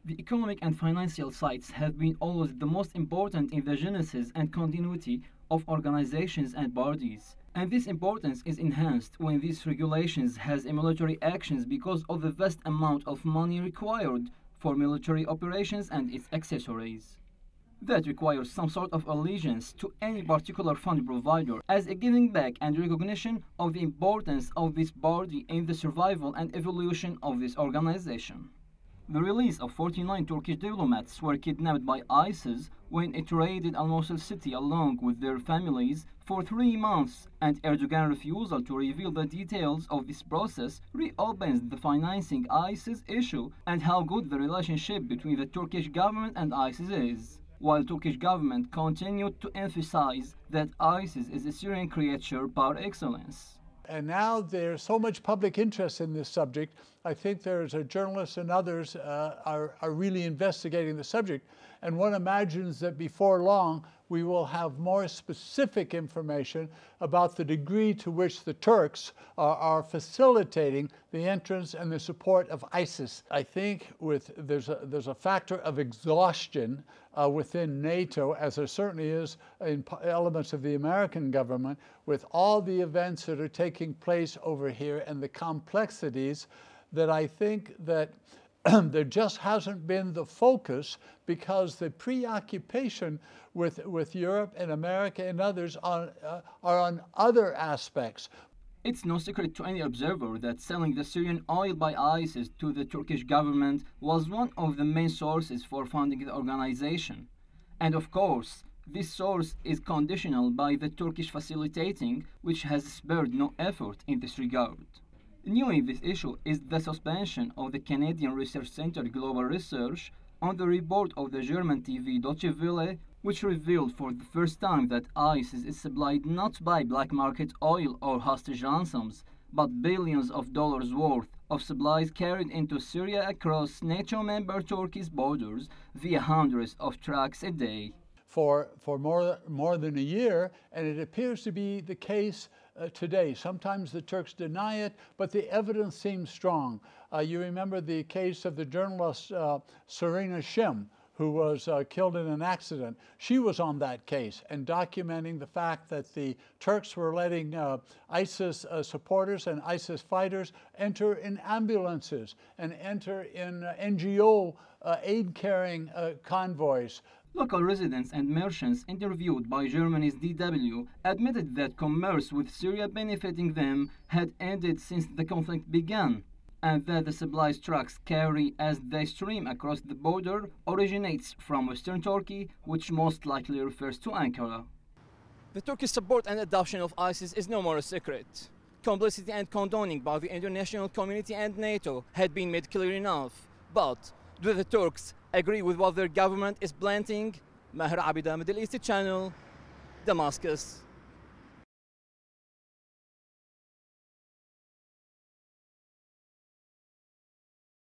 The economic and financial sides have been always the most important in the genesis and continuity of organizations and bodies. And this importance is enhanced when these regulations has a military actions because of the vast amount of money required for military operations and its accessories. That requires some sort of allegiance to any particular fund provider as a giving back and recognition of the importance of this body in the survival and evolution of this organization. The release of 49 Turkish diplomats were kidnapped by ISIS when it raided Al-Mosul city along with their families for 3 months, and Erdogan's refusal to reveal the details of this process reopens the financing ISIS issue and how good the relationship between the Turkish government and ISIS is. While Turkish government continued to emphasize that ISIS is a Syrian creature par excellence. And now there's so much public interest in this subject. I think there's journalists and others are really investigating the subject. And one imagines that before long, we will have more specific information about the degree to which the Turks are facilitating the entrance and the support of ISIS. I think there's a factor of exhaustion within NATO, as there certainly is in elements of the American government, with all the events that are taking place over here and the complexities, that I think that there just hasn't been the focus, because the preoccupation with Europe and America and others are on other aspects. It's no secret to any observer that selling the Syrian oil by ISIS to the Turkish government was one of the main sources for funding the organization. And of course, this source is conditional by the Turkish facilitating, which has spared no effort in this regard. New in this issue is the suspension of the Canadian Research Center Global Research on the report of the German TV Deutsche Welle, which revealed for the first time that ISIS is supplied not by black market oil or hostage ransoms, but billions of dollars worth of supplies carried into Syria across NATO member Turkey's borders via hundreds of trucks a day. For more than a year, and it appears to be the case today. Sometimes the Turks deny it, but the evidence seems strong. You remember the case of the journalist Serena Shim, who was killed in an accident. She was on that case and documenting the fact that the Turks were letting ISIS supporters and ISIS fighters enter in ambulances and enter in NGO aid-carrying convoys. Local residents and merchants interviewed by Germany's DW admitted that commerce with Syria benefiting them had ended since the conflict began, and that the supplies trucks carry as they stream across the border originates from Western Turkey, which most likely refers to Ankara. The Turkish support and adoption of ISIS is no more a secret. Complicity and condoning by the international community and NATO had been made clear enough. But do the Turks agree with what their government is planting? Maher Aabdeh, Middle East Channel, Damascus.